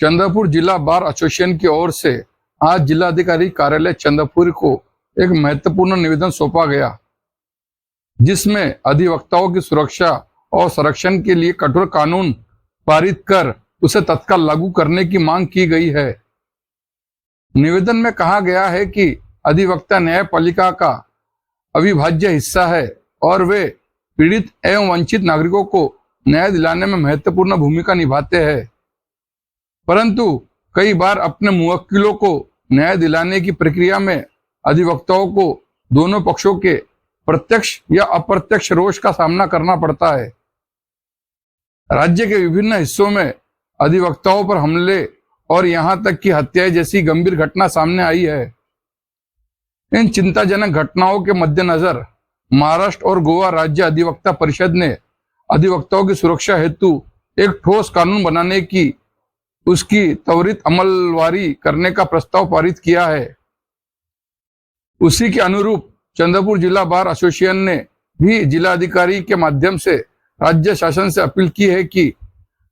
चंद्रपुर जिला bar association की ओर से आज जिलाधिकारी कार्यालय चंद्रपुर को एक महत्वपूर्ण निवेदन सौंपा गया, जिसमें अधिवक्ताओं की सुरक्षा और संरक्षण के लिए कठोर कानून पारित कर उसे तत्काल लागू करने की मांग की गई है। निवेदन में कहा गया है कि अधिवक्ता न्यायपालिका का अविभाज्य हिस्सा है और वे पीड़ित एवं वंचित नागरिकों को न्याय दिलाने में महत्वपूर्ण भूमिका निभाते हैं, परंतु कई बार अपने मुवक्किलों को न्याय दिलाने की प्रक्रिया में अधिवक्ताओं को दोनों पक्षों के प्रत्यक्ष या अप्रत्यक्ष रोष का सामना करना पड़ता है। राज्य के विभिन्न हिस्सों में अधिवक्ताओं पर हमले और यहां तक कि हत्या जैसी गंभीर घटना सामने आई है। इन चिंताजनक घटनाओं के मद्देनजर महाराष्ट्र और गोवा राज्य अधिवक्ता परिषद ने अधिवक्ताओं की सुरक्षा हेतु एक ठोस कानून बनाने की उसकी त्वरित अमलवारी करने का प्रस्ताव पारित किया है। उसी के अनुरूप चंद्रपुर जिला बार एसोसिएशन ने भी जिलाधिकारी के माध्यम से राज्य शासन से अपील की है कि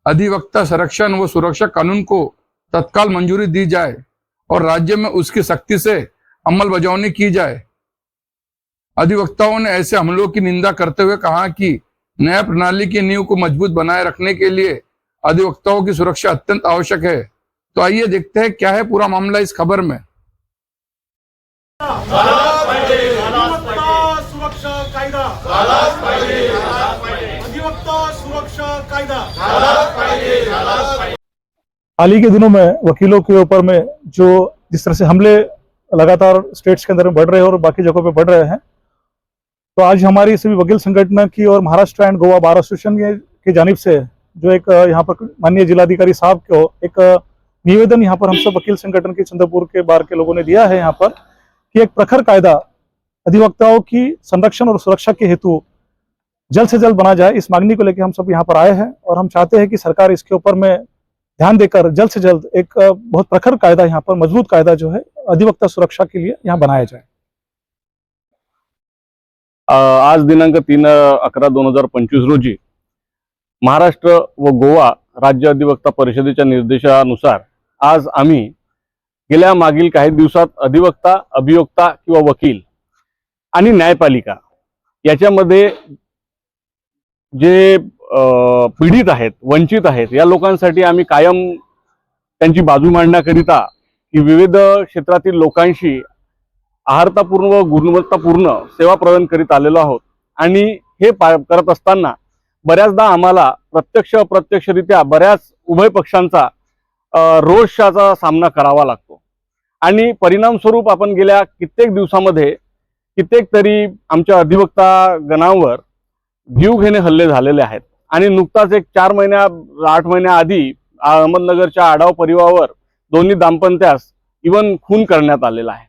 अधिवक्ता संरक्षण व सुरक्षा कानून को तत्काल मंजूरी दी जाए और राज्य में उसकी सख्ती से अमलबजावनी की जाए। अधिवक्ताओं ने ऐसे हमलों की निंदा करते हुए कहा कि न्याय प्रणाली की नींव को मजबूत बनाए रखने के लिए अधिवक्ताओं की सुरक्षा अत्यंत आवश्यक है। तो आइए देखते हैं क्या है पूरा मामला इस खबर में। सुरक्षा कायदा, अधिवक्ता सुरक्षा कायदा। हाल ही के दिनों में वकीलों के ऊपर में जो जिस तरह से हमले लगातार स्टेट्स के अंदर में बढ़ रहे हैं और बाकी जगहों पे बढ़ रहे हैं, तो आज हमारी सभी वकील संगठन की और Maharashtra and Goa bar association की जानिब से जो एक यहाँ पर माननीय जिलाधिकारी साहब को एक निवेदन यहाँ पर हम सब वकील संगठन के चंद्रपुर के बार के लोगों ने दिया है यहाँ पर कि एक प्रखर कायदा अधिवक्ताओं की संरक्षण और सुरक्षा के हेतु जल्द से जल्द बना जाए। इस मांगनी को लेकर हम सब यहाँ पर आए हैं और हम चाहते हैं कि सरकार इसके ऊपर में ध्यान देकर जल्द से जल्द एक बहुत प्रखर कायदा यहाँ पर मजबूत कायदा जो है अधिवक्ता सुरक्षा के लिए यहाँ बनाया जाए। आज दिनांक 3/11/2025 रोजी महाराष्ट्र व गोवा राज्य अधिवक्ता परिषदेच्या निर्देशानुसार आज आम्ही गेल्या मागील काही दिवसात अधिवक्ता, अभियोक्ता किंवा वकील आणि न्यायपालिका याच्यामध्ये जे पीडित आहेत, वंचित आहेत, या लोकांसाठी आम्ही कायम त्यांची बाजू मांडण्याकरिता की विविध क्षेत्रातील लोकांशी आहारतापूर्ण व गुणवत्तापूर्ण सेवा प्रदान करीत आलेलो आहोत। आणि हे करत असताना बऱ्याचदा आम्हाला प्रत्यक्ष अप्रत्यक्षरित्या बऱ्याच उभय पक्षांचा रोषाचा सामना करावा लागतो आणि परिणाम स्वरूप आपण गेल्या कित्येक दिवसांमध्ये कित्येक तरी आमच्या अधिवक्ता गणांवर जीवघेणे हल्ले झालेले आहेत। आणि नुकताच एक 8 महिन्या आधी अहमदनगरच्या आडाव परिवारावर दोन्ही दाम्पत्यास इवन खून करण्यात आलेला आहे।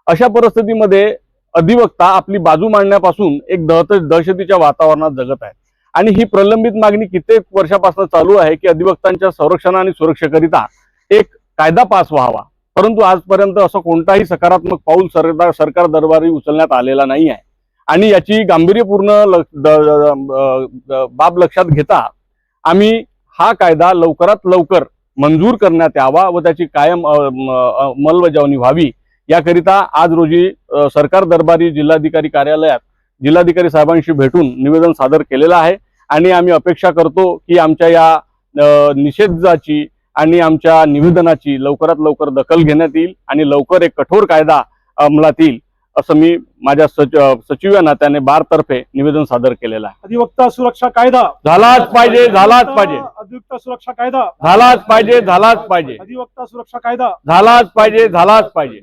अशा परिस्थितीमध्ये अधिवक्ता आपली बाजू मांडण्यापासून एक दहशतीच्या वातावरणात जगत आहे आणि ही प्रलंबित मागणी कित्येक वर्षापासून चालू आहे की अधिवक्तांच्या संरक्षण आणि सुरक्षेकरिता एक कायदा पास व्हावा, परंतु आजपर्यंत असं कोणताही सकारात्मक पाऊल सरकार दरबारी उचलण्यात आलेला नाही आहे। आणि याची गांभीर्यपूर्ण बाब लक्षात घेता आम्ही हा कायदा लवकरात लवकर मंजूर करण्यात यावा व त्याची कायम अंमलबजावणी व्हावी याकरिता आज रोजी सरकार दरबारी जिल्हाधिकारी कार्यालयात जिल्हाधिकारी साहेबांशी भेटून निवेदन सादर केलेलं आहे। आणि आम्ही अपेक्षा करतो की आमच्या या निषेधाची आणि आमच्या निवेदनाची लवकरात लवकर दखल घेण्यात येईल आणि लवकर एक कठोर कायदा अंमलात येईल असं मी माझ्या सचिव या नात्याने बारतर्फे निवेदन सादर केलेलं आहे। अधिवक्ता सुरक्षा कायदा झालाच पाहिजे, झालाच पाहिजे। अधिवक्ता सुरक्षा कायदा झालाच पाहिजे, झालाच पाहिजे। अधिवक्ता सुरक्षा कायदा झालाच पाहिजे, झालाच पाहिजे।